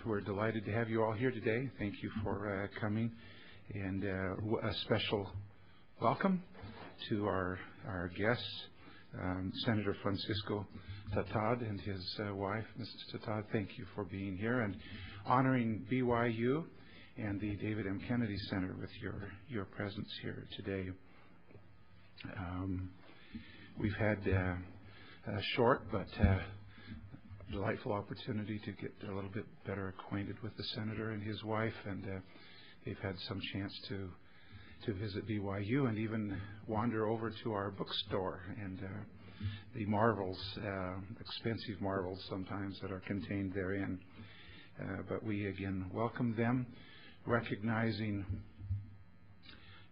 we're delighted to have you all here today. Thank you for coming, and a special welcome to our guests, Senator Francisco Tatad and his wife, Mrs. Tatad. Thank you for being here and honoring BYU and the David M. Kennedy Center with your presence here today. We've had a short but delightful opportunity to get a little bit better acquainted with the senator and his wife, and they've had some chance to visit BYU and even wander over to our bookstore and the marvels, expensive marvels sometimes that are contained therein. But we again welcome them, recognizing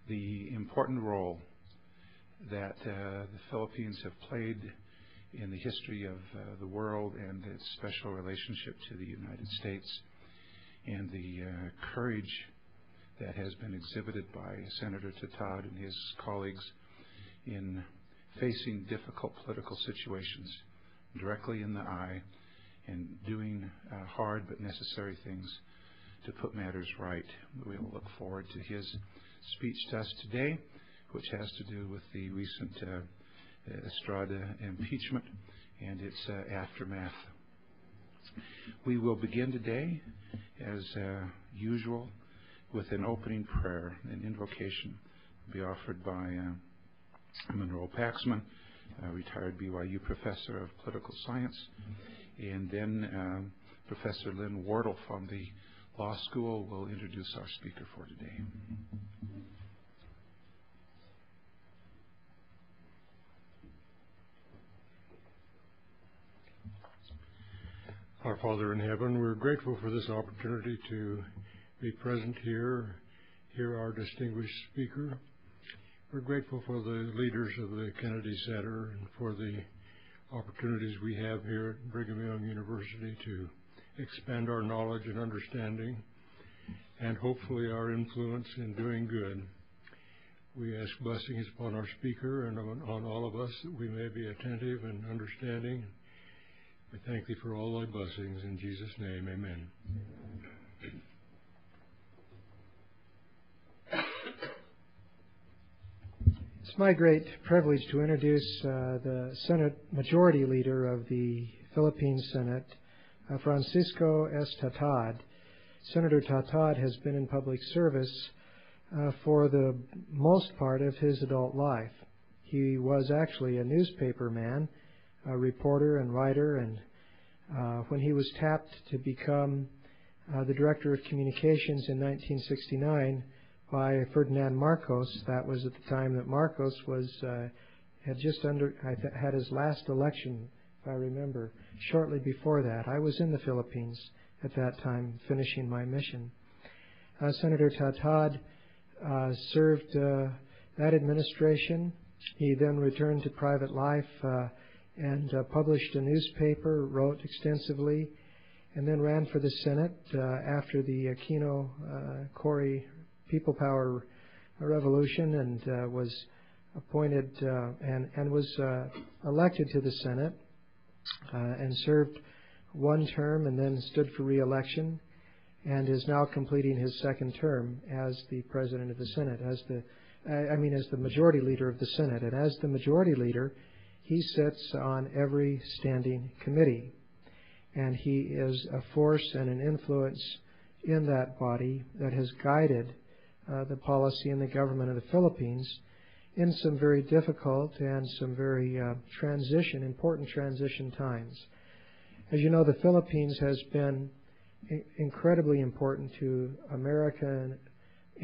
the important role that the Philippines have played in the history of the world and its special relationship to the United States, and the courage that has been exhibited by Senator Tatad and his colleagues in facing difficult political situations directly in the eye and doing hard but necessary things to put matters right. We'll look forward to his speech to us today, which has to do with the recent Estrada Impeachment and its aftermath. We will begin today, as usual, with an opening prayer, an invocation to be offered by Monroe Paxman, a retired BYU professor of political science, and then Professor Lynn Wardle from the law school will introduce our speaker for today. Our Father in heaven, we're grateful for this opportunity to be present here, hear our distinguished speaker. We're grateful for the leaders of the Kennedy Center and for the opportunities we have here at Brigham Young University to expand our knowledge and understanding and hopefully our influence in doing good. We ask blessings upon our speaker and on all of us, that we may be attentive and understanding. We thank thee for all thy blessings. In Jesus' name, amen. It's my great privilege to introduce the Senate Majority Leader of the Philippine Senate, Francisco S. Tatad. Senator Tatad has been in public service for the most part of his adult life. He was actually a newspaper man, a reporter and writer, and when he was tapped to become the Director of Communications in 1969 by Ferdinand Marcos, that was at the time that Marcos had his last election, if I remember, shortly before that. I was in the Philippines at that time, finishing my mission. Senator Tatad served that administration. He then returned to private life and published a newspaper, wrote extensively, and then ran for the Senate after the Aquino Cory People Power Revolution, and was appointed and was elected to the Senate and served one term and then stood for re-election, and is now completing his second term as the President of the Senate, as the Majority Leader of the Senate. And as the Majority Leader, he sits on every standing committee, and he is a force and an influence in that body that has guided the policy and the government of the Philippines in some very difficult and some very important transition times. As you know, the Philippines has been incredibly important to America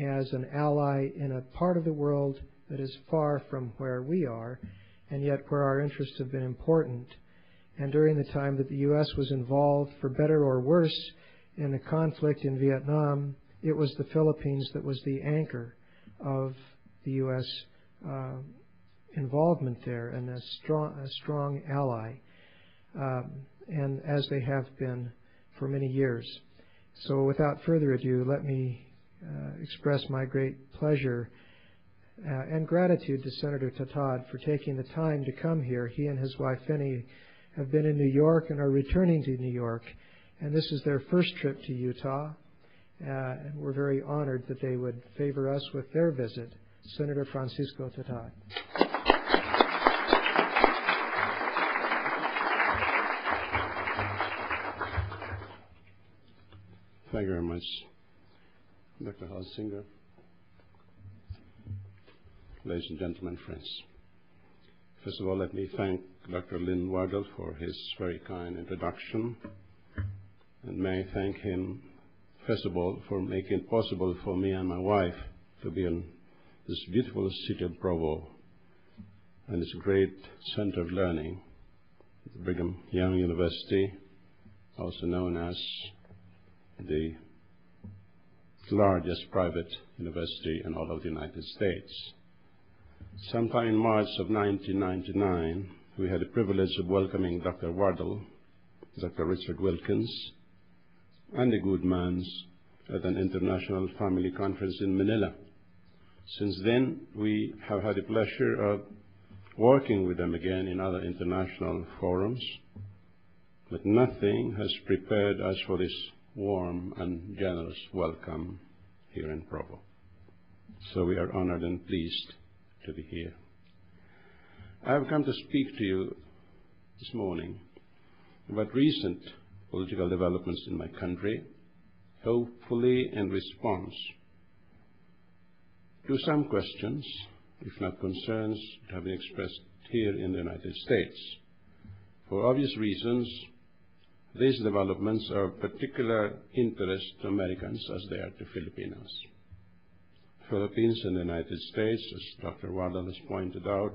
as an ally in a part of the world that is far from where we are, and yet where our interests have been important. And during the time that the U.S. was involved, for better or worse, in the conflict in Vietnam, it was the Philippines that was the anchor of the U.S. Involvement there, and a strong ally, and as they have been for many years. So without further ado, let me express my great pleasure and gratitude to Senator Tatad for taking the time to come here. He and his wife, Finney, have been in New York and are returning to New York. and this is their first trip to Utah. And we're very honored that they would favor us with their visit. Senator Francisco Tatad. Thank you very much, Dr. Halsinger. Ladies and gentlemen, friends. First of all, let me thank Dr. Lynn Wardle for his very kind introduction. And may I thank him, first of all, for making it possible for me and my wife to be in this beautiful city of Provo and this great center of learning, the Brigham Young University, also known as the largest private university in all of the United States. Sometime in March of 1999, we had the privilege of welcoming Dr. Wardle, Dr. Richard Wilkins, and the Goodmans at an international family conference in Manila. Since then, we have had the pleasure of working with them again in other international forums, but nothing has prepared us for this warm and generous welcome here in Provo. So we are honored and pleased to be here. I have come to speak to you this morning about recent political developments in my country, hopefully in response to some questions, if not concerns, that have been expressed here in the United States. For obvious reasons, these developments are of particular interest to Americans as they are to Filipinos. Philippines and the United States, as Dr. Wardle has pointed out,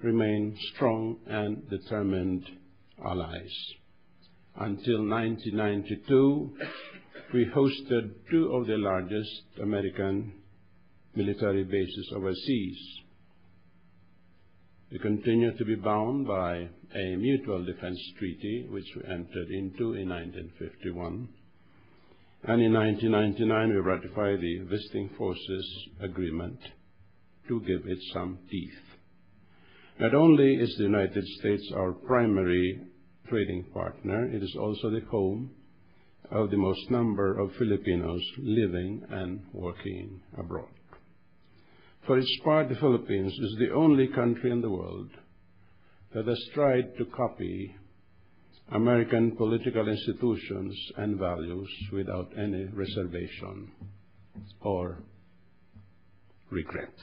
remain strong and determined allies. Until 1992, we hosted two of the largest American military bases overseas. We continue to be bound by a mutual defense treaty, which we entered into in 1951. And in 1999, we ratified the Visiting Forces Agreement to give it some teeth. Not only is the United States our primary trading partner, it is also the home of the most number of Filipinos living and working abroad. For its part, the Philippines is the only country in the world that has tried to copy American political institutions and values without any reservation or regret.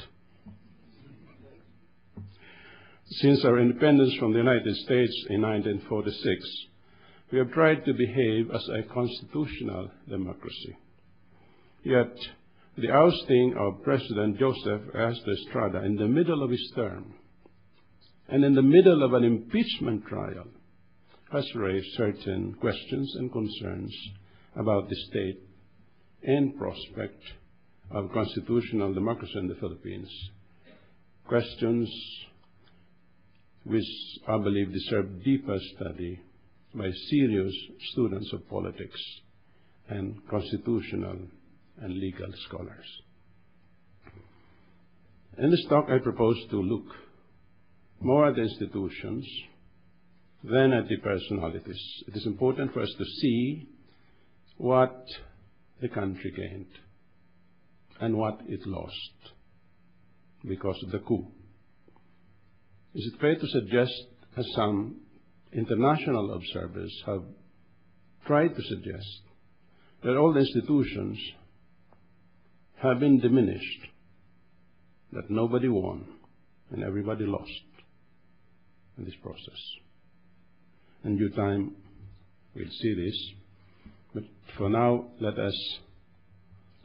Since our independence from the United States in 1946, we have tried to behave as a constitutional democracy. Yet, the ousting of President Joseph Estrada in the middle of his term and in the middle of an impeachment trial has raised certain questions and concerns about the state and prospect of constitutional democracy in the Philippines. Questions which I believe deserve deeper study by serious students of politics and constitutional and legal scholars. In this talk, I propose to look more at the institutions than at the personalities. It is important for us to see what the country gained and what it lost because of the coup. Is it fair to suggest, as some international observers have tried to suggest, that all the institutions have been diminished, that nobody won and everybody lost in this process? In due time, we'll see this. But for now, let us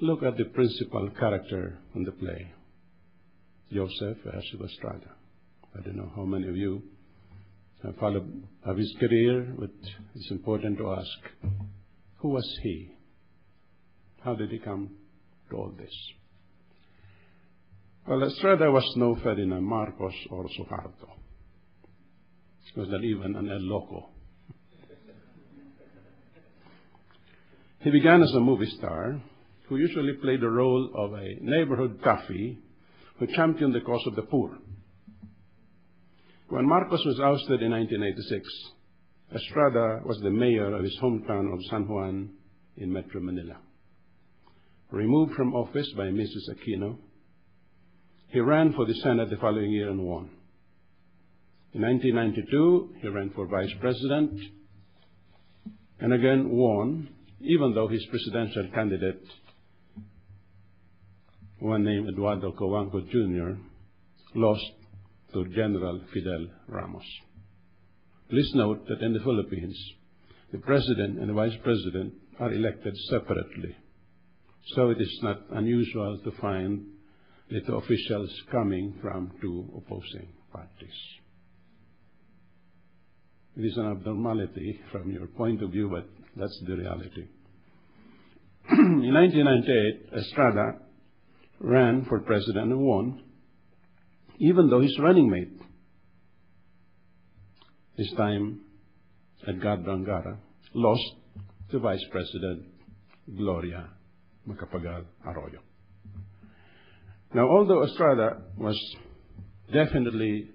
look at the principal character in the play, Joseph Estrada. I don't know how many of you have followed his career, but it's important to ask, who was he? How did he come to all this? Well, Estrada was no Ferdinand Marcos or Suharto. He was not even an El Loco. He began as a movie star who usually played the role of a neighborhood toughie who championed the cause of the poor. When Marcos was ousted in 1986, Estrada was the mayor of his hometown of San Juan in Metro Manila. Removed from office by Mrs. Aquino, he ran for the Senate the following year and won. In 1992, he ran for vice president and again won, even though his presidential candidate, one named Eduardo Cojuangco Jr., lost to General Fidel Ramos. Please note that in the Philippines, the president and the vice president are elected separately. So it is not unusual to find the two officials coming from two opposing parties. It is an abnormality from your point of view, but that's the reality. In 1998, Estrada ran for president and won, even though his running mate, this time Edgardo Angara, lost to Vice President Gloria Macapagal Arroyo. Now, although Estrada was definitely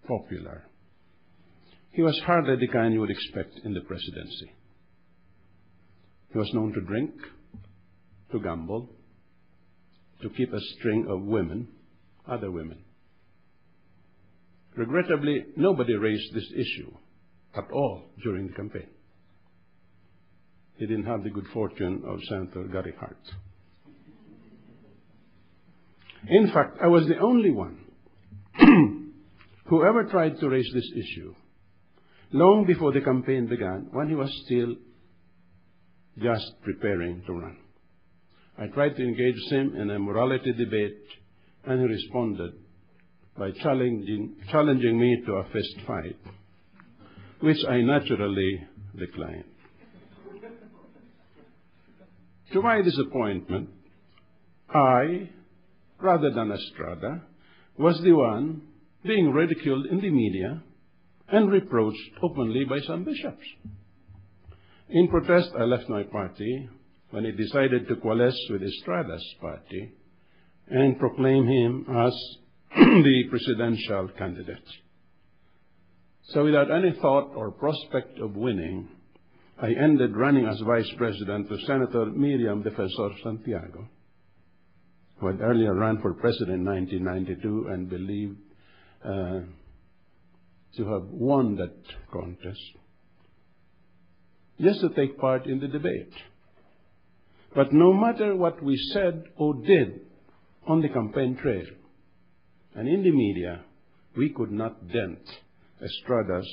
popular, he was hardly the kind you would expect in the presidency. He was known to drink, to gamble, to keep a string of women, other women. Regrettably, nobody raised this issue at all during the campaign. He didn't have the good fortune of Senator Gary Hart. In fact, I was the only one who ever tried to raise this issue long before the campaign began, when he was still just preparing to run. I tried to engage him in a morality debate, and he responded by challenging me to a fist fight, which I naturally declined. To my disappointment, I, rather than Estrada, was the one being ridiculed in the media and reproached openly by some bishops. In protest, I left my party when he decided to coalesce with Estrada's party and proclaim him as the presidential candidate. So without any thought or prospect of winning, I ended running as vice president to Senator Miriam Defensor Santiago, who had earlier run for president in 1992 and believed to have won that contest, just to take part in the debate. But no matter what we said or did on the campaign trail and in the media, we could not dent Estrada's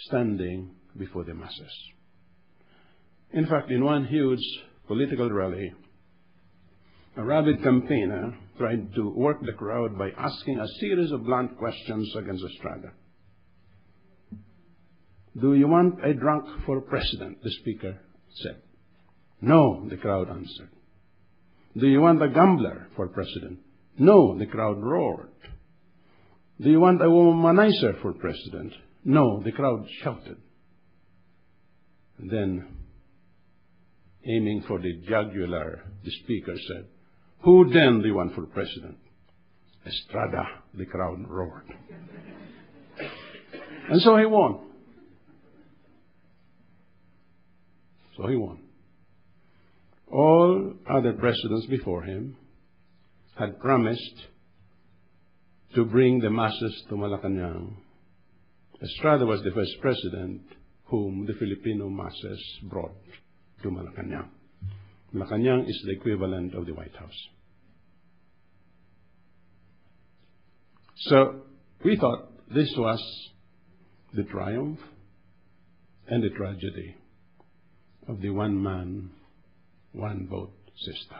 standing before the masses. In fact, in one huge political rally, a rabid campaigner tried to work the crowd by asking a series of blunt questions against Estrada. "Do you want a drunk for president?" the speaker said. "No," the crowd answered. "Do you want a gambler for president?" "No," the crowd roared. "Do you want a womanizer for president?" "No," the crowd shouted. And then, aiming for the jugular, the speaker said, "Who then do you want for president?" "Estrada," the crowd roared. And so he won. So he won. All other presidents before him had promised to bring the masses to Malacanang. Estrada was the first president whom the Filipino masses brought to Malacanang. Malacanang is the equivalent of the White House. So we thought this was the triumph and the tragedy of the one-man, one-vote system.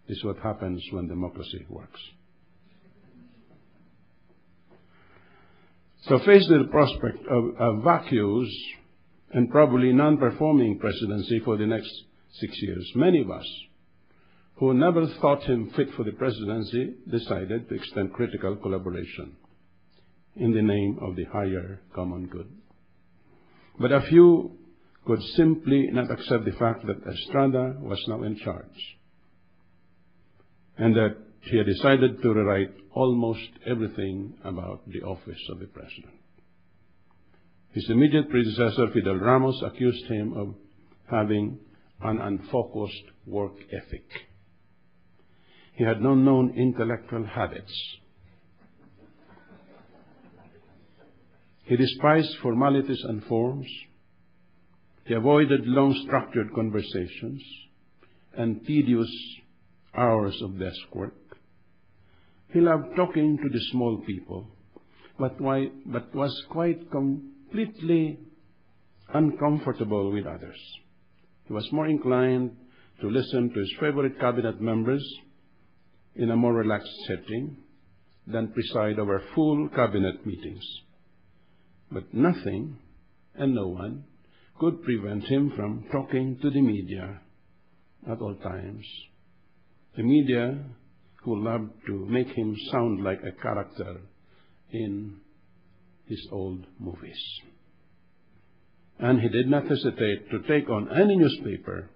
This is what happens when democracy works. So faced with the prospect of a vacuous and probably non-performing presidency for the next 6 years, many of us who never thought him fit for the presidency decided to extend critical collaboration in the name of the higher common good. But a few could simply not accept the fact that Estrada was now in charge and that he had decided to rewrite almost everything about the office of the president. His immediate predecessor, Fidel Ramos, accused him of having an unfocused work ethic. He had no known intellectual habits. He despised formalities and forms. He avoided long structured conversations and tedious hours of desk work. He loved talking to the small people, but was quite completely uncomfortable with others. He was more inclined to listen to his favorite cabinet members in a more relaxed setting than preside over full cabinet meetings. But nothing and no one could prevent him from talking to the media at all times. The media who loved to make him sound like a character in his old movies. And he did not hesitate to take on any newspaper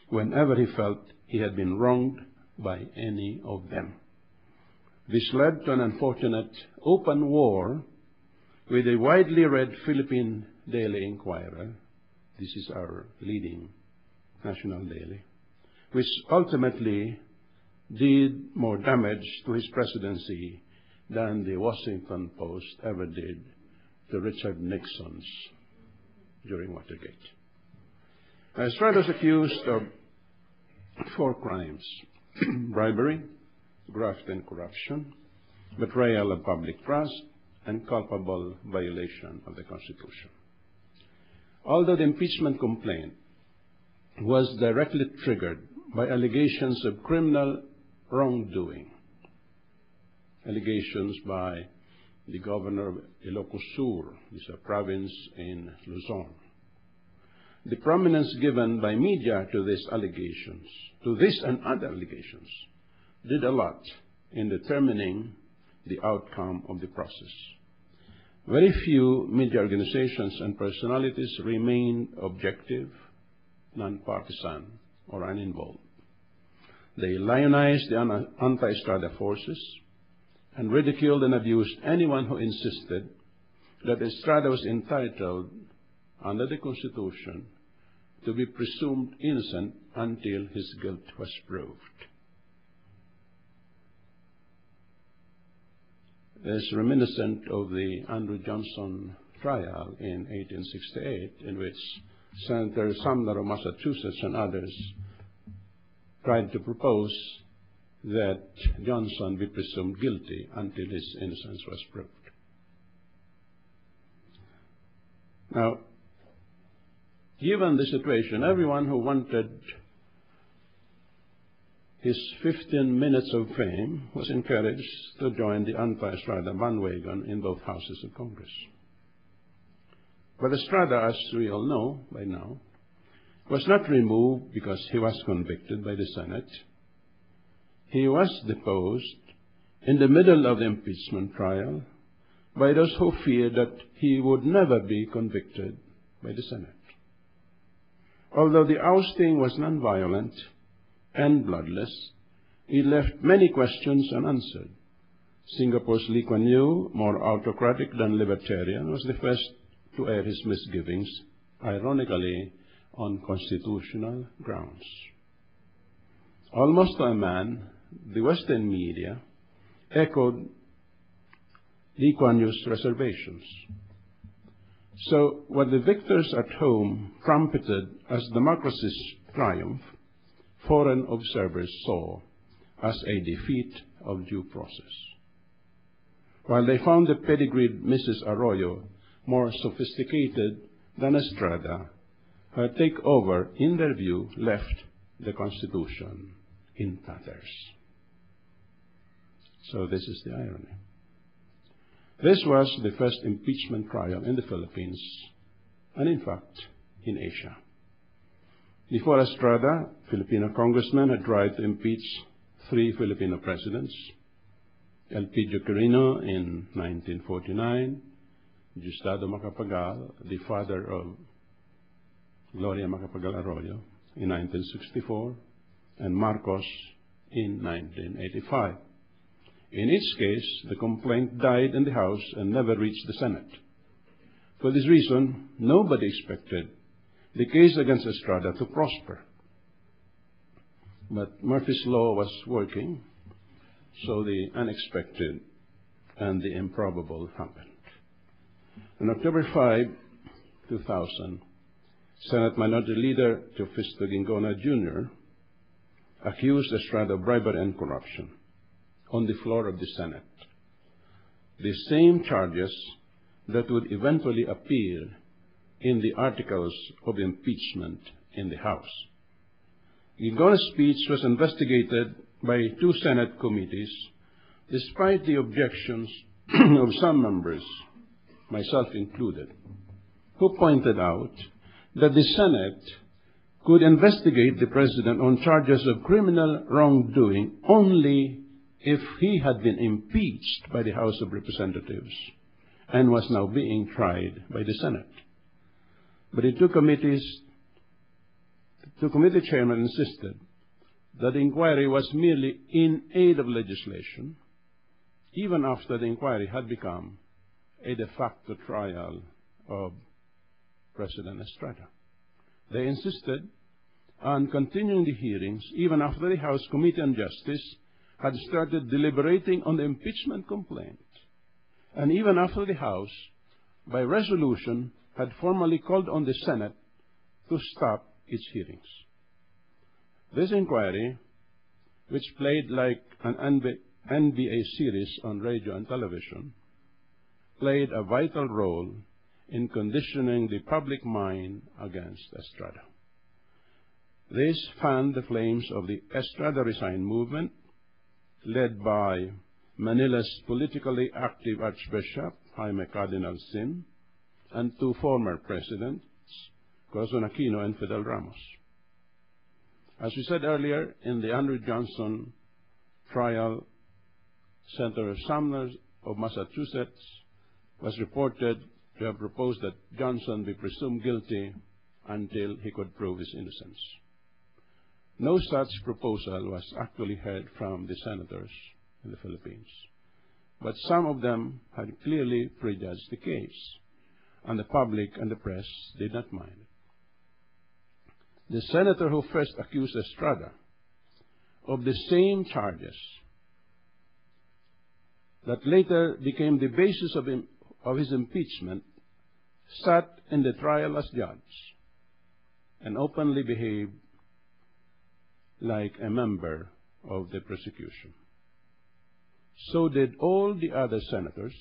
whenever he felt he had been wronged by any of them. This led to an unfortunate open war with a widely read Philippine Daily Inquirer. This is our leading national daily, which ultimately did more damage to his presidency than the Washington Post ever did to Richard Nixon's during Watergate. Estrada was accused of 4 crimes: bribery, graft and corruption, betrayal of public trust, and culpable violation of the Constitution. Although the impeachment complaint was directly triggered by allegations of criminal wrongdoing, allegations by the governor of Ilocos Sur, this is a province in Luzon. The prominence given by media to these allegations, to this and other allegations, did a lot in determining the outcome of the process. Very few media organizations and personalities remained objective, nonpartisan, or uninvolved. They lionized the anti-Estrada forces and ridiculed and abused anyone who insisted that Estrada was entitled, under the Constitution, to be presumed innocent until his guilt was proved. It's reminiscent of the Andrew Johnson trial in 1868, in which Senator Sumner of Massachusetts and others tried to propose that Johnson be presumed guilty until his innocence was proved. Now, given the situation, everyone who wanted his 15 minutes of fame was encouraged to join the anti-Estrada bandwagon in both houses of Congress. But Estrada, as we all know by now, was not removed because he was convicted by the Senate. He was deposed in the middle of the impeachment trial by those who feared that he would never be convicted by the Senate. Although the ousting was nonviolent and bloodless, it left many questions unanswered. Singapore's Lee Kuan Yew, more autocratic than libertarian, was the first to air his misgivings, ironically, on constitutional grounds. Almost to a man, the Western media echoed Lee Kuan Yew's reservations. So what the victors at home trumpeted as democracy's triumph, foreign observers saw as a defeat of due process. While they found the pedigreed Mrs. Arroyo more sophisticated than Estrada, her takeover, in their view, left the Constitution in tatters. So this is the irony. This was the first impeachment trial in the Philippines, and in fact, in Asia. Before Estrada, Filipino congressmen had tried to impeach 3 Filipino presidents: Elpidio Quirino in 1949, Diosdado Macapagal, the father of Gloria Macapagal Arroyo, in 1964, and Marcos in 1985. In each case, the complaint died in the House and never reached the Senate. For this reason, nobody expected the case against Estrada to prosper. But Murphy's Law was working, so the unexpected and the improbable happened. On October 5, 2000, Senate Minority Leader Teofisto Gingona Jr. accused Estrada of bribery and corruption on the floor of the Senate, the same charges that would eventually appear in the articles of impeachment in the House. Gingona's speech was investigated by 2 Senate committees, despite the objections of some members, myself included, who pointed out that the Senate could investigate the President on charges of criminal wrongdoing only if he had been impeached by the House of Representatives and was now being tried by the Senate. But the 2 committee chairmen insisted that the inquiry was merely in aid of legislation, even after the inquiry had become a de facto trial of President Estrada. They insisted on continuing the hearings even after the House Committee on Justice had started deliberating on the impeachment complaint, and even after the House, by resolution, had formally called on the Senate to stop its hearings. This inquiry, which played like an NBA series on radio and television, played a vital role in conditioning the public mind against Estrada. This fanned the flames of the Estrada Resign movement, led by Manila's politically active Archbishop, Jaime Cardinal Sin, and 2 former presidents, Corazon Aquino and Fidel Ramos. As we said earlier, in the Andrew Johnson trial, Senator Sumner of Massachusetts was reported to have proposed that Johnson be presumed guilty until he could prove his innocence. No such proposal was actually heard from the senators in the Philippines, but some of them had clearly prejudged the case, and the public and the press did not mind it. The senator who first accused Estrada of the same charges that later became the basis of his impeachment sat in the trial as judge and openly behaved like a member of the prosecution. So did all the other senators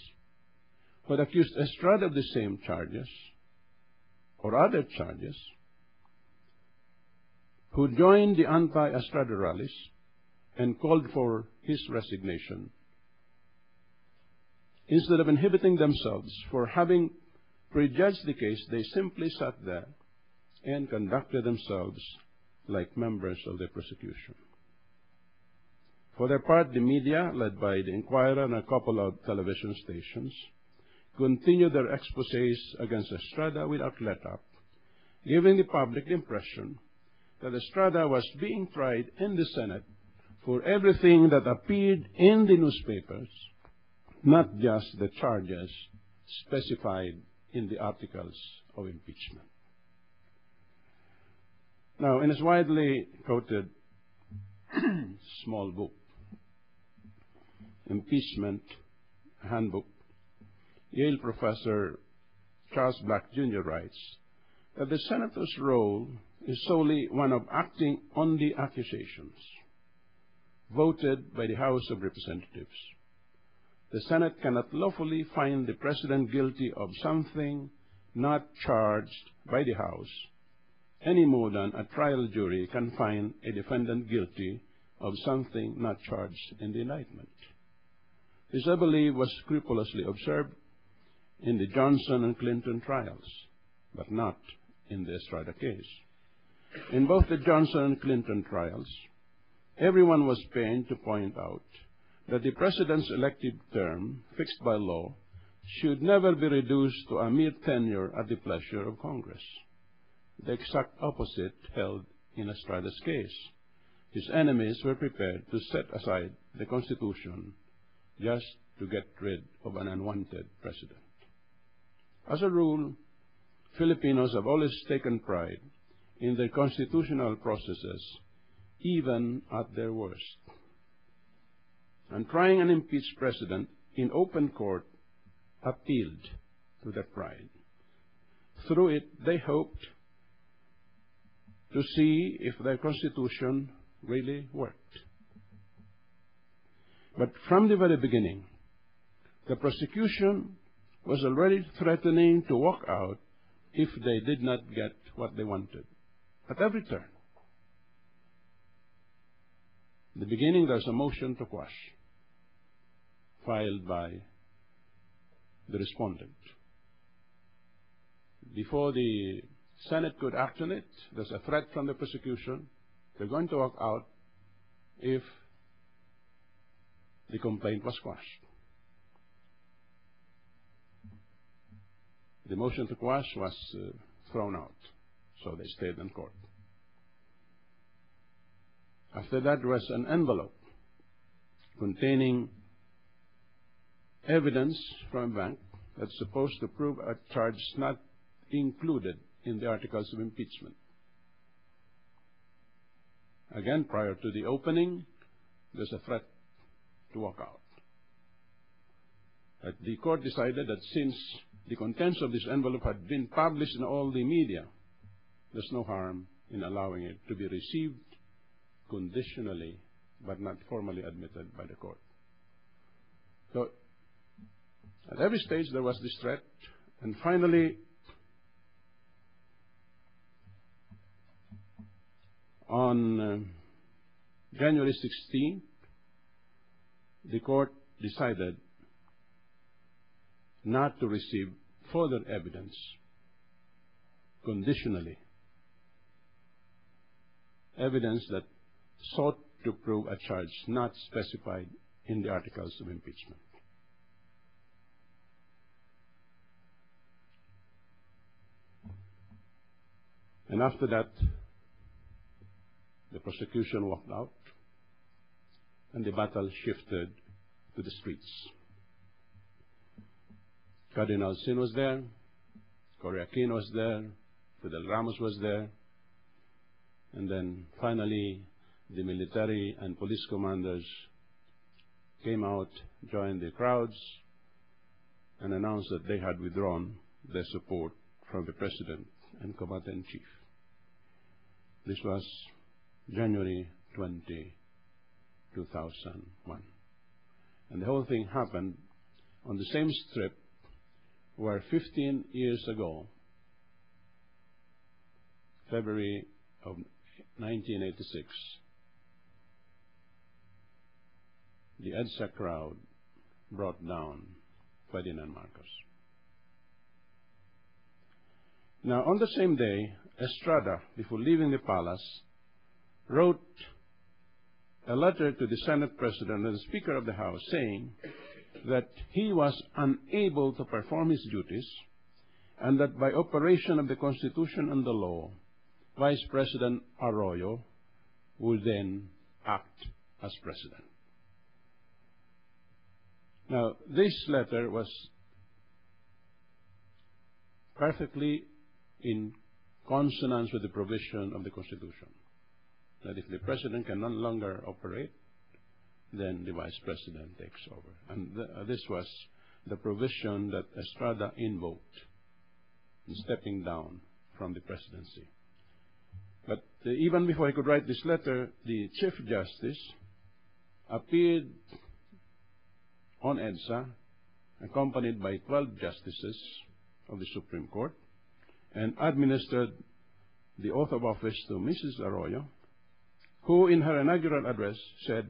who had accused Estrada of the same charges or other charges, who joined the anti-Estrada rallies and called for his resignation. Instead of inhibiting themselves for having prejudged the case, they simply sat there and conducted themselves like members of the prosecution. For their part, the media, led by the Inquirer and a couple of television stations, continued their exposés against Estrada without let-up, giving the public the impression that Estrada was being tried in the Senate for everything that appeared in the newspapers, not just the charges specified in the articles of impeachment. Now, in his widely quoted small book, Impeachment Handbook, Yale professor Charles Black Jr. writes that the senator's role is solely one of acting on the accusations voted by the House of Representatives. The Senate cannot lawfully find the President guilty of something not charged by the House, any more than a trial jury can find a defendant guilty of something not charged in the indictment. This, I believe, was scrupulously observed in the Johnson and Clinton trials, but not in the Estrada case. In both the Johnson and Clinton trials, everyone was pained to point out that the President's elective term, fixed by law, should never be reduced to a mere tenure at the pleasure of Congress. The exact opposite held in Estrada's case. His enemies were prepared to set aside the Constitution just to get rid of an unwanted president. As a rule, Filipinos have always taken pride in their constitutional processes, even at their worst. And trying an impeached president in open court appealed to their pride. Through it, they hoped to see if their constitution really worked. But from the very beginning, the prosecution was already threatening to walk out if they did not get what they wanted at every turn. In the beginning, there's a motion to quash filed by the respondent. Before the Senate could act on it, there's a threat from the prosecution. They're going to walk out if the complaint was quashed. The motion to quash was thrown out, so they stayed in court. After that, there was an envelope containing evidence from a bank that's supposed to prove a charge not included in the articles of impeachment. Again, prior to the opening, there's a threat to walk out. But the court decided that since the contents of this envelope had been published in all the media, there's no harm in allowing it to be received conditionally, but not formally admitted by the court. So, at every stage there was this threat, and finally, on January 16th, the court decided not to receive further evidence conditionally, evidence that sought to prove a charge not specified in the articles of impeachment. And after that, the prosecution walked out, and the battle shifted to the streets. Cardinal Sin was there, Coriaquin was there, Fidel Ramos was there, and then finally the military and police commanders came out, joined the crowds, and announced that they had withdrawn their support from the President and Commander-in-Chief. This was January 20, 2001. And the whole thing happened on the same strip where 15 years ago, February of 1986, the EDSA crowd brought down Ferdinand Marcos. Now, on the same day, Estrada, before leaving the palace, wrote a letter to the Senate President and the Speaker of the House saying that he was unable to perform his duties and that by operation of the Constitution and the law, Vice President Arroyo would then act as President. Now, this letter was perfectly in consonance with the provision of the Constitution, that if the President can no longer operate, then the Vice President takes over. And this was the provision that Estrada invoked in stepping down from the presidency. But even before he could write this letter, the Chief Justice appeared on EDSA, accompanied by 12 justices of the Supreme Court, and administered the oath of office to Mrs. Arroyo, who in her inaugural address said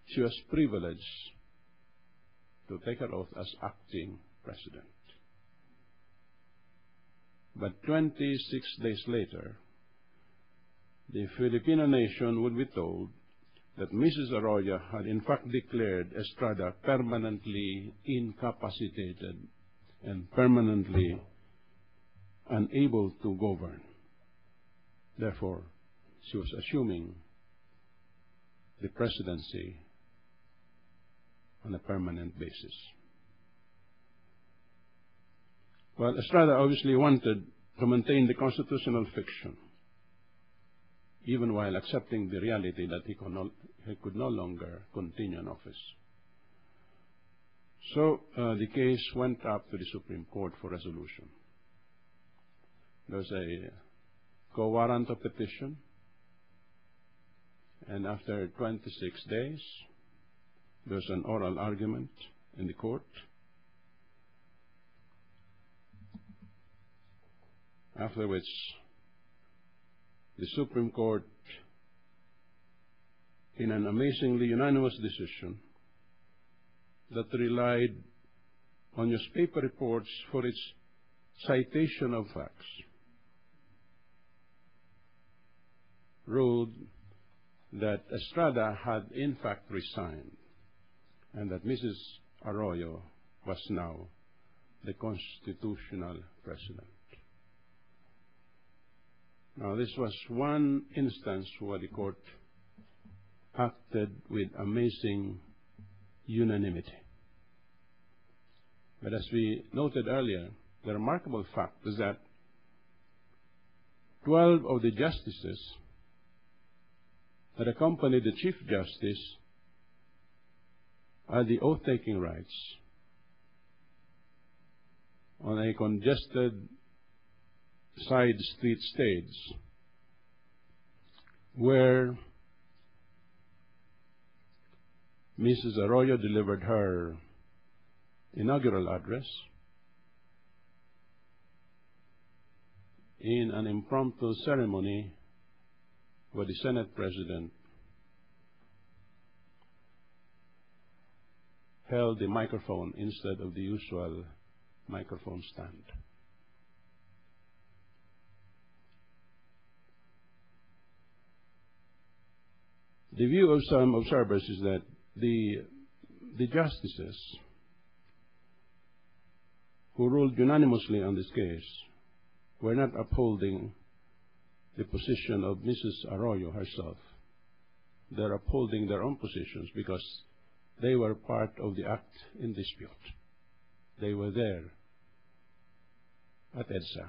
she was privileged to take her oath as acting president. But 26 days later, the Filipino nation would be told that Mrs. Arroyo had in fact declared Estrada permanently incapacitated and permanently unable to govern. Therefore, she was assuming the presidency on a permanent basis. Well, Estrada obviously wanted to maintain the constitutional fiction, even while accepting the reality that he could no longer continue in office. So the case went up to the Supreme Court for resolution. There was a co-warrant of petition, and after 26 days, there was an oral argument in the court. After which, the Supreme Court, in an amazingly unanimous decision that relied on newspaper reports for its citation of facts, ruled that Estrada had in fact resigned and that Mrs. Arroyo was now the constitutional president. Now, this was one instance where the court acted with amazing unanimity. But as we noted earlier, the remarkable fact is that 12 of the justices that accompanied the Chief Justice had the oath-taking rights on a congested side street stage where Mrs. Arroyo delivered her inaugural address in an impromptu ceremony where the Senate President held the microphone instead of the usual microphone stand. The view of some observers is that the justices who ruled unanimously on this case were not upholding the position of Mrs. Arroyo herself. They're upholding their own positions because they were part of the act in dispute. They were there at EDSA,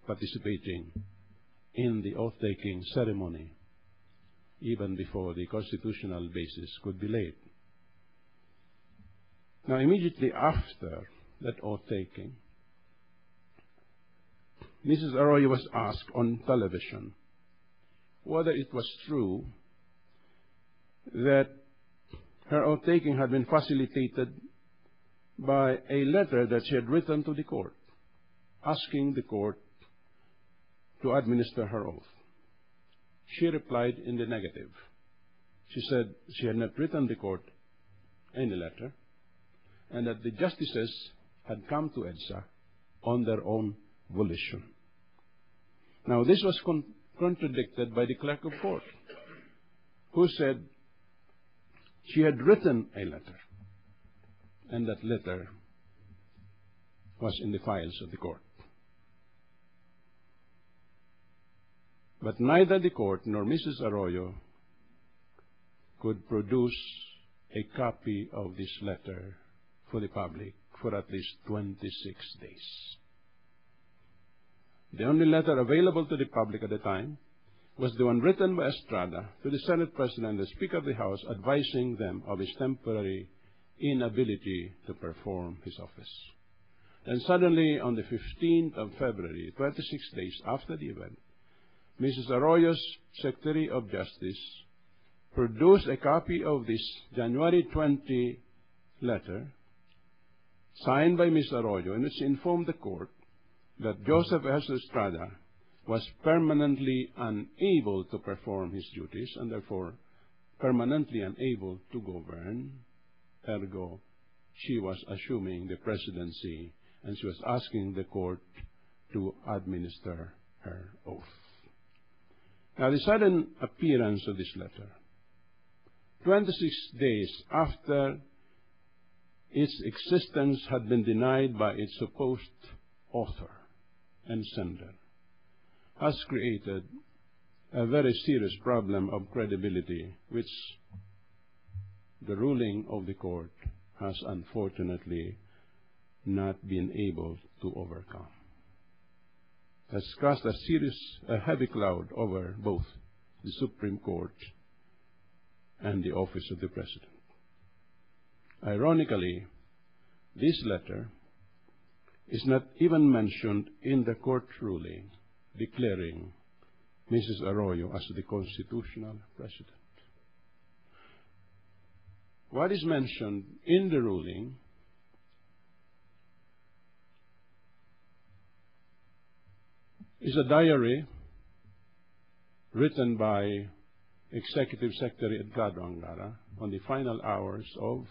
participating in the oath-taking ceremony even before the constitutional basis could be laid. Now, immediately after that oath-taking, Mrs. Arroyo was asked on television whether it was true that her oath-taking had been facilitated by a letter that she had written to the court, asking the court to administer her oath. She replied in the negative. She said she had not written the court any letter, and that the justices had come to EDSA on their own volition. Now, this was contradicted by the clerk of court, who said she had written a letter, and that letter was in the files of the court. But neither the court nor Mrs. Arroyo could produce a copy of this letter for the public for at least 26 days. The only letter available to the public at the time was the one written by Estrada to the Senate President and the Speaker of the House, advising them of his temporary inability to perform his office. And suddenly, on the 15th of February, 26 days after the event, Mrs. Arroyo's Secretary of Justice produced a copy of this January 20 letter, signed by Ms. Arroyo, in which she informed the court that Joseph Estrada was permanently unable to perform his duties and therefore permanently unable to govern. Ergo, she was assuming the presidency and she was asking the court to administer her oath. Now, the sudden appearance of this letter, 26 days after its existence had been denied by its supposed author and sender, has created a very serious problem of credibility, which the ruling of the court has unfortunately not been able to overcome. Has cast a heavy cloud over both the Supreme Court and the office of the President. Ironically, this letter is not even mentioned in the court ruling declaring Mrs. Arroyo as the constitutional president. What is mentioned in the ruling is a diary written by Executive Secretary Edgardo Angara on the final hours of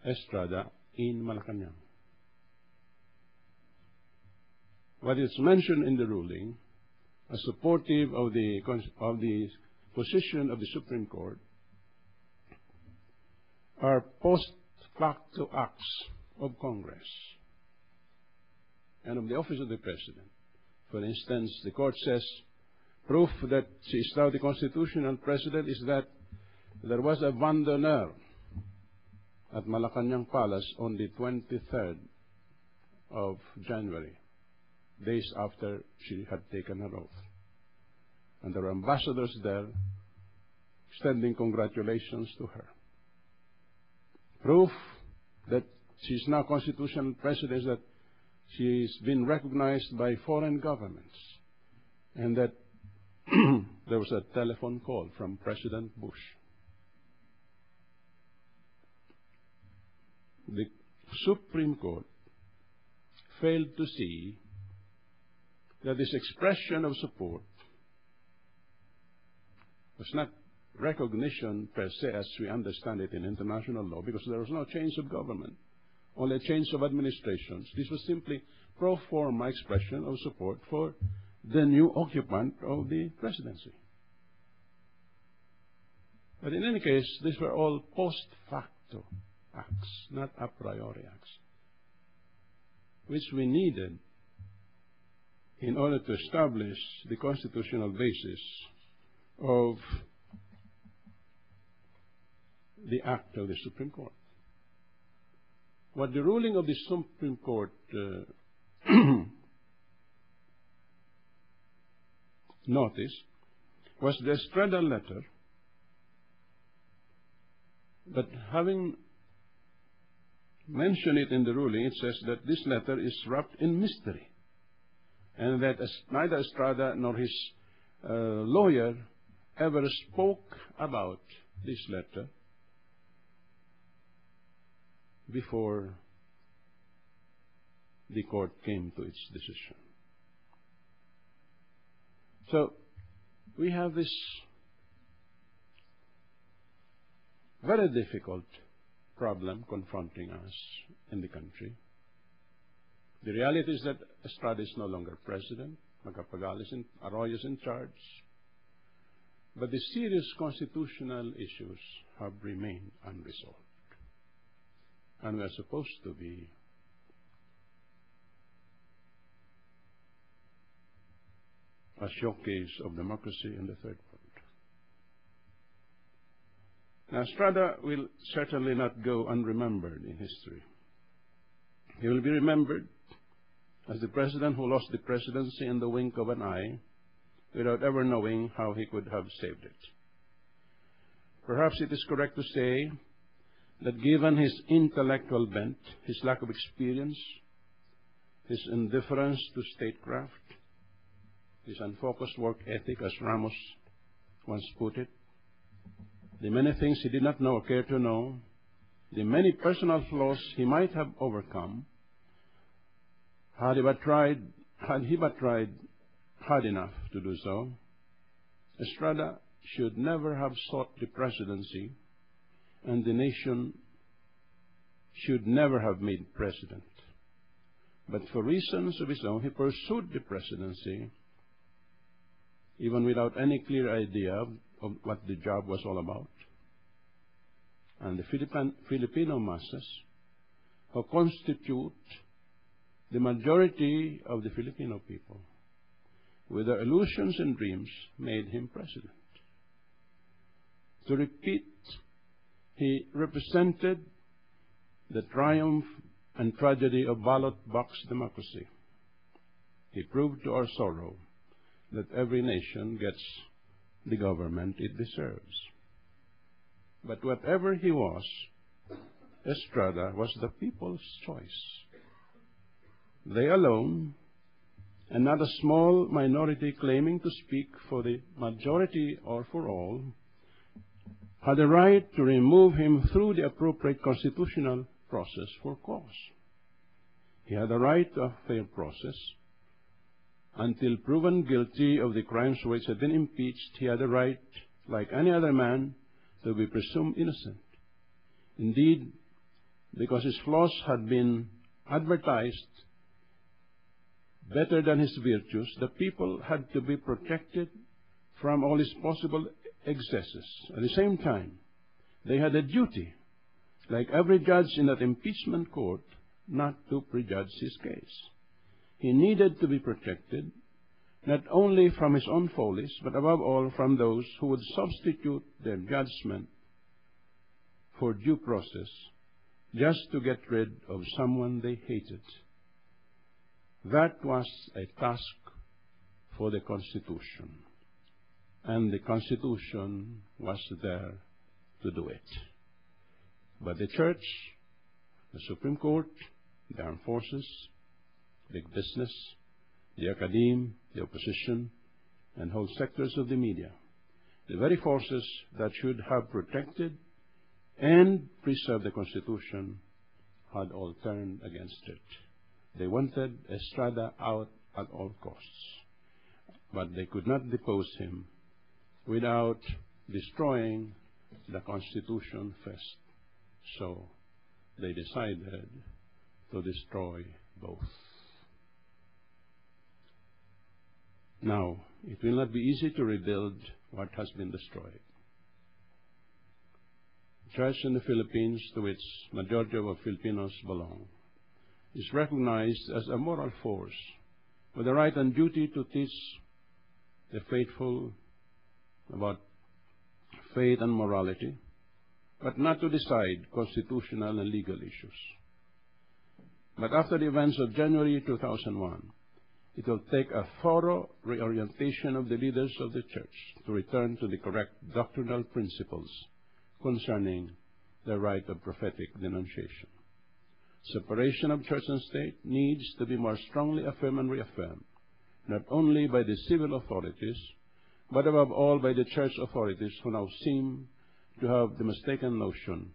Estrada in Malacanang. What is mentioned in the ruling, as supportive of the position of the Supreme Court, are post facto acts of Congress and of the office of the President. For instance, the court says proof that she is now the constitutional president is that there was a vent d'honneur at Malacanang Palace on the 23rd of January, days after she had taken her oath. And there were ambassadors there extending congratulations to her. Proof that she is now constitutional president is that she has been recognized by foreign governments, and that there was a telephone call from President Bush. The Supreme Court failed to see that this expression of support was not recognition per se as we understand it in international law, because there was no change of government, only a change of administrations. This was simply pro forma expression of support for the new occupant of the presidency. But in any case, these were all post facto acts, not a priori acts, which we needed in order to establish the constitutional basis of the act of the Supreme Court. What the ruling of the Supreme Court noticed was the Estrada letter, but having mentioned it in the ruling, it says that this letter is wrapped in mystery, and that neither Estrada nor his lawyer ever spoke about this letter before the court came to its decision. So we have this very difficult problem confronting us in the country. The reality is that Estrada is no longer president. Arroyo is in charge. But the serious constitutional issues have remained unresolved. And we are supposed to be a showcase of democracy in the third world. Now, Estrada will certainly not go unremembered in history. He will be remembered as the president who lost the presidency in the wink of an eye without ever knowing how he could have saved it. Perhaps it is correct to say that given his intellectual bent, his lack of experience, his indifference to statecraft, his unfocused work ethic, as Ramos once put it, the many things he did not know or care to know, the many personal flaws he might have overcome, had he but tried hard enough to do so, Estrada should never have sought the presidency, and the nation should never have made president. But for reasons of his own, he pursued the presidency, even without any clear idea of what the job was all about. And the Filipino masses, who constitute the majority of the Filipino people, with their illusions and dreams, made him president. To repeat, he represented the triumph and tragedy of ballot box democracy. He proved to our sorrow that every nation gets the government it deserves. But whatever he was, Estrada was the people's choice. They alone, and not a small minority claiming to speak for the majority or for all, had the right to remove him through the appropriate constitutional process for cause. He had a right to a fair process. Until proven guilty of the crimes for which he had been impeached, he had a right, like any other man, to be presumed innocent. Indeed, because his flaws had been advertised better than his virtues, the people had to be protected from all his possible excesses. At the same time, they had a duty, like every judge in that impeachment court, not to prejudge his case. He needed to be protected, not only from his own follies, but above all from those who would substitute their judgment for due process just to get rid of someone they hated. That was a task for the Constitution, and the Constitution was there to do it. But the Church, the Supreme Court, the armed forces, big business, the academe, the opposition, and whole sectors of the media, the very forces that should have protected and preserved the Constitution, had all turned against it. They wanted Estrada out at all costs, but they could not depose him without destroying the Constitution first. So they decided to destroy both. Now, it will not be easy to rebuild what has been destroyed. The church in the Philippines, to which majority of Filipinos belong, is recognized as a moral force with the right and duty to teach the faithful about faith and morality, but not to decide constitutional and legal issues. But after the events of January 2001, it will take a thorough reorientation of the leaders of the church to return to the correct doctrinal principles concerning the right of prophetic denunciation. Separation of church and state needs to be more strongly affirmed and reaffirmed, not only by the civil authorities, but above all by the church authorities who now seem to have the mistaken notion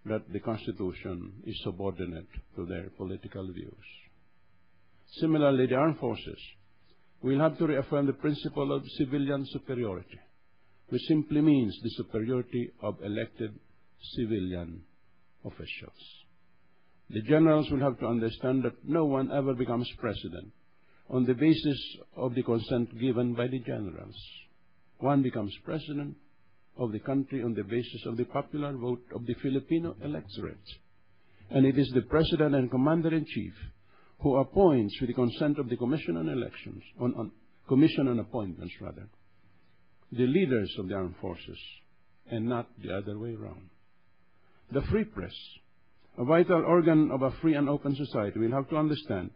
that the Constitution is subordinate to their political views. Similarly, the armed forces will have to reaffirm the principle of civilian superiority, which simply means the superiority of elected civilian officials. The generals will have to understand that no one ever becomes president on the basis of the consent given by the generals. One becomes president of the country on the basis of the popular vote of the Filipino electorate. And it is the President and Commander-in-Chief who appoints with the consent of the Commission on Elections, Commission on Appointments, the leaders of the armed forces, and not the other way around. The free press, a vital organ of a free and open society, will have to understand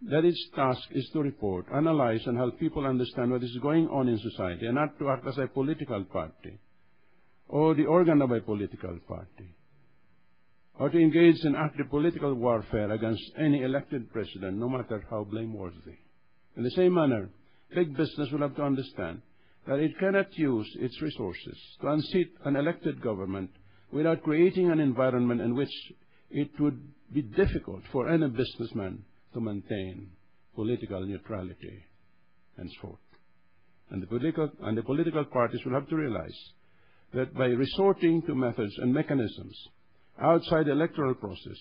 that its task is to report, analyze, and help people understand what is going on in society, and not to act as a political party or the organ of a political party, or to engage in active political warfare against any elected president, no matter how blameworthy. In the same manner, big business will have to understand that it cannot use its resources to unseat an elected government without creating an environment in which it would be difficult for any businessman to maintain political neutrality, henceforth. And the political parties will have to realize that by resorting to methods and mechanisms outside the electoral process,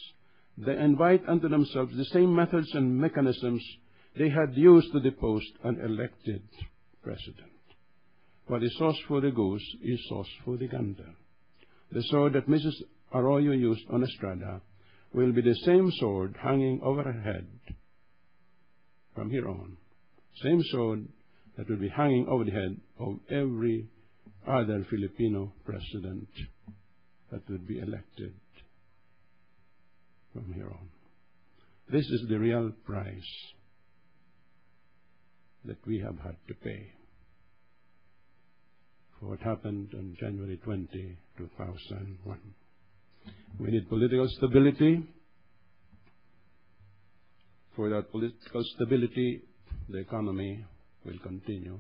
they invite unto themselves the same methods and mechanisms they had used to depose an elected president. What is sauce for the goose is sauce for the gander. The sword that Mrs. Arroyo used on Estrada will be the same sword hanging over her head from here on. Same sword that will be hanging over the head of every other Filipino president that would be elected from here on. This is the real price that we have had to pay for what happened on January 20, 2001. We need political stability. Without political stability, the economy will continue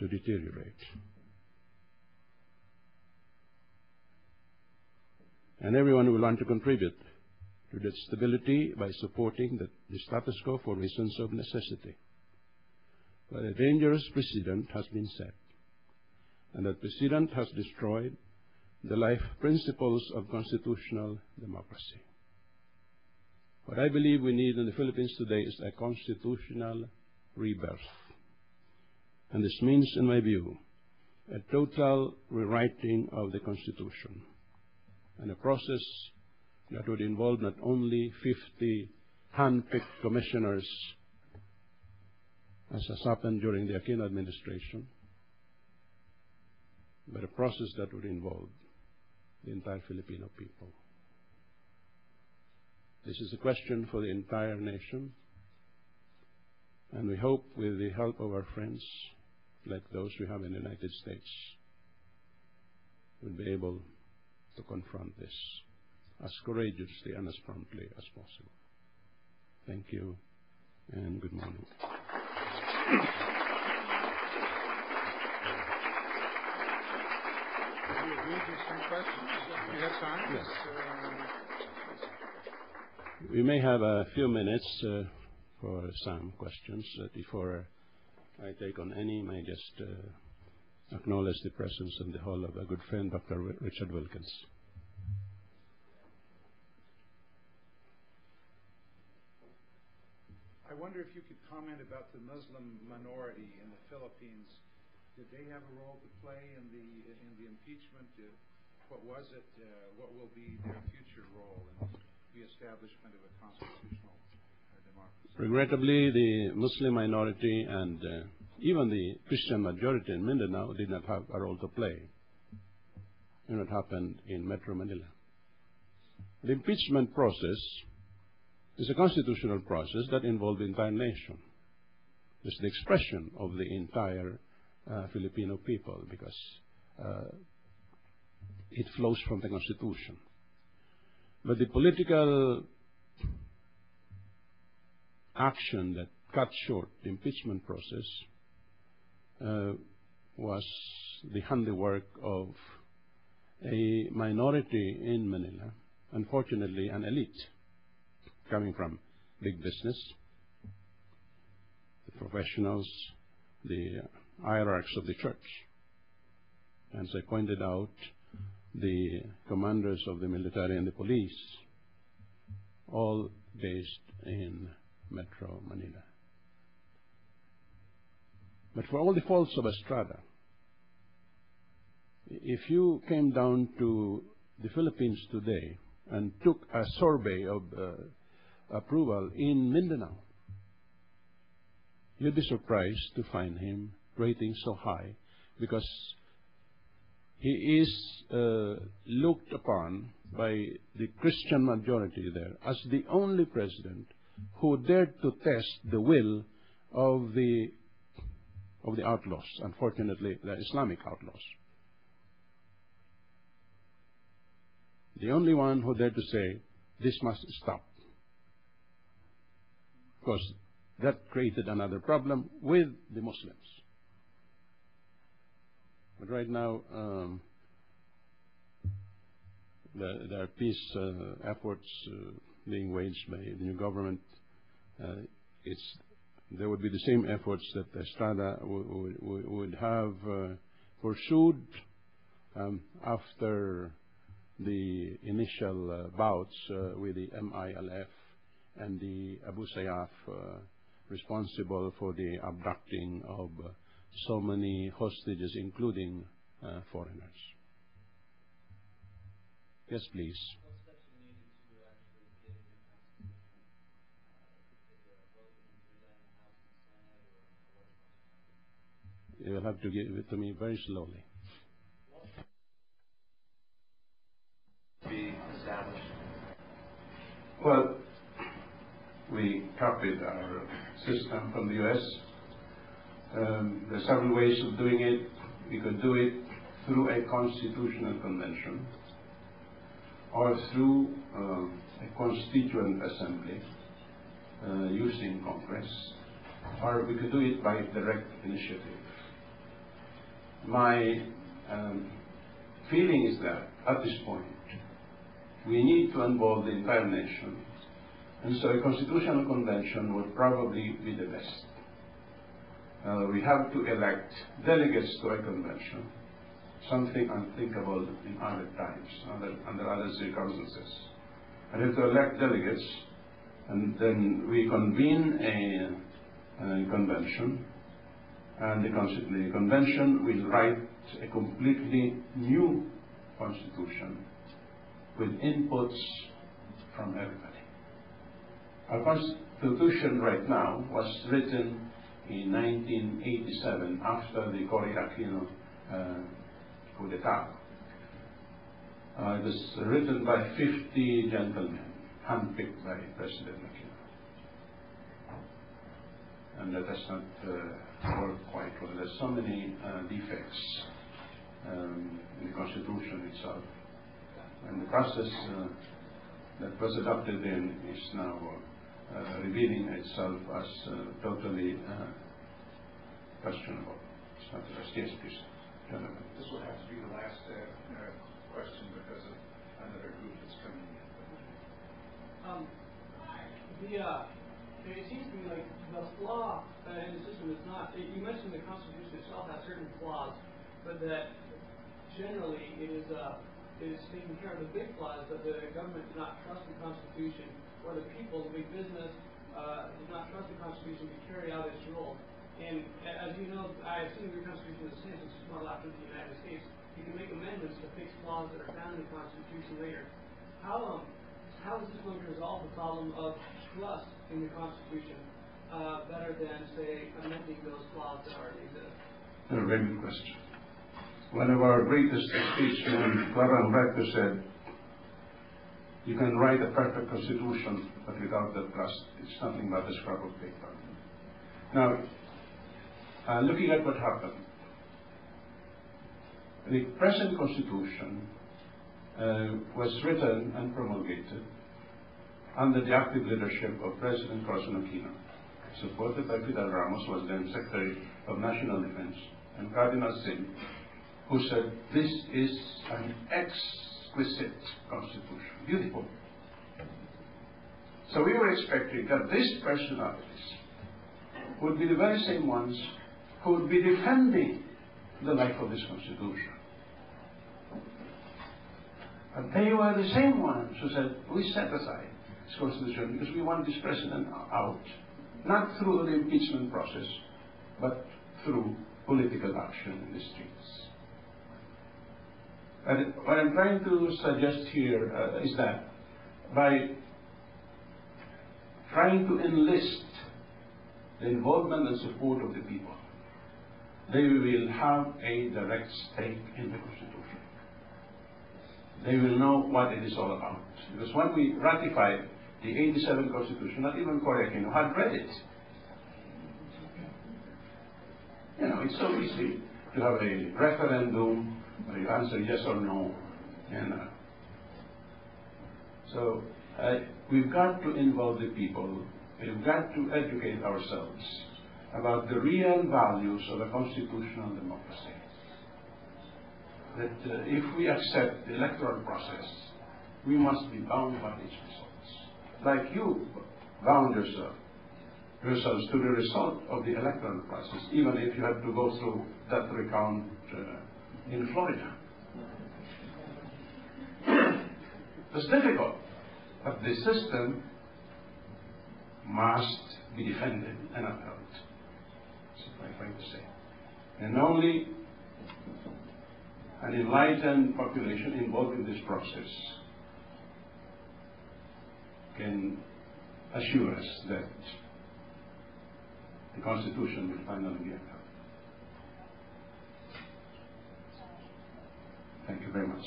to deteriorate. And everyone will want to contribute to that stability by supporting the status quo for reasons of necessity. But a dangerous precedent has been set, and that precedent has destroyed the life principles of constitutional democracy. What I believe we need in the Philippines today is a constitutional rebirth. And this means, in my view, a total rewriting of the Constitution, and a process that would involve not only 50 hand-picked commissioners, as has happened during the Aquino administration, but a process that would involve the entire Filipino people. This is a question for the entire nation, and we hope with the help of our friends, like those we have in the United States, we'll be able to confront this as courageously and as promptly as possible. Thank you, and good morning. We agree to some questions. Do you have time? Yes. We may have a few minutes for some questions. Before I take on any, may I just acknowledge the presence in the hall of a good friend, Dr. Richard Wilkins. I wonder if you could comment about the Muslim minority in the Philippines. Did they have a role to play in the impeachment? What was it? What will be their future role in the establishment of a constitutional democracy? Regrettably, the Muslim minority and even the Christian majority in Mindanao did not have a role to play in what happened in Metro Manila. The impeachment process is a constitutional process that involved the entire nation. It's the expression of the entire Filipino people, because it flows from the Constitution. But the political action that cut short the impeachment process was the handiwork of a minority in Manila, unfortunately an elite, coming from big business, the professionals, the hierarchs of the church. As I pointed out, the commanders of the military and the police, all based in Metro Manila. But for all the faults of Estrada, if you came down to the Philippines today and took a survey of approval in Mindanao, you'd be surprised to find him rating so high, because he is looked upon by the Christian majority there as the only president who dared to test the will of the outlaws, unfortunately the Islamic outlaws. The only one who dared to say, this must stop. Because that created another problem with the Muslims. But right now, there are peace efforts being waged by the new government. There would be the same efforts that Estrada would have pursued after the initial bouts with the MILF and the Abu Sayyaf responsible for the abducting of so many hostages, including foreigners. Yes, please. What steps are needed to actually get in the Constitution? Is there a vote that needs to be done in the House and Senate, or what's happening? You will have to give it to me very slowly. Be Well, we copied our system from the U.S. There are several ways of doing it. We could do it through a constitutional convention or through a constituent assembly using Congress, or we could do it by direct initiative. My feeling is that at this point we need to involve the entire nation, and so a constitutional convention would probably be the best. We have to elect delegates to a convention, something unthinkable in other times, under other circumstances. We have to elect delegates, and then we convene a convention, and the convention will write a completely new constitution with inputs from everybody. Our constitution right now was written in 1987 after the Cory Aquino coup d'etat. It was written by 50 gentlemen, handpicked by President Aquino. And that has not worked quite well. There's so many defects in the Constitution itself. And the process that was adopted then is now revealing itself as totally questionable. It's not just, yes, please. Gentlemen. This will have to be the last question because of another group that's coming in. It seems to me like the flaw in the system is not, you mentioned the Constitution itself has certain flaws, but that generally it is taking care of the big flaws, that the government does not trust the Constitution, or the people, the big business, does not trust the Constitution to carry out its role. And as you know, I assume your Constitution is the same since it's modeled after the United States. You can make amendments to fix flaws that are found in the Constitution later. How is this going to resolve the problem of trust in the Constitution better than, say, amending those flaws that already exist? A very good question. One of our greatest statesmen, Clara Humberto, said, "You can write a perfect Constitution, but without that trust, it's nothing but a scrap of paper." Now, looking at what happened, the present Constitution was written and promulgated under the active leadership of President Corazon Aquino, supported by Fidel Ramos, who was then Secretary of National Defense, and Cardinal Sin, who said, "This is an exquisite Constitution, beautiful." So we were expecting that these personalities would be the very same ones who would be defending the life of this Constitution. But they were the same ones who said, "We set aside this Constitution because we want this president out, not through the impeachment process, but through political action in the streets." And what I'm trying to suggest here is that by trying to enlist the involvement and support of the people, they will have a direct stake in the Constitution. They will know what it is all about. Because when we ratified the 87 Constitution, not even Cory Aquino had read it. You know, it's so easy to have a referendum where you answer yes or no. And so we've got to involve the people. We've got to educate ourselves about the real values of a constitutional democracy. That if we accept the electoral process, we must be bound by its results. Like you bound yourselves to the result of the electoral process, even if you had to go through that recount in Florida. It's difficult, but the system must be defended and upheld. That's what I'm trying to say. And only an enlightened population involved in this process can assure us that the Constitution will finally be upheld. Thank you very much.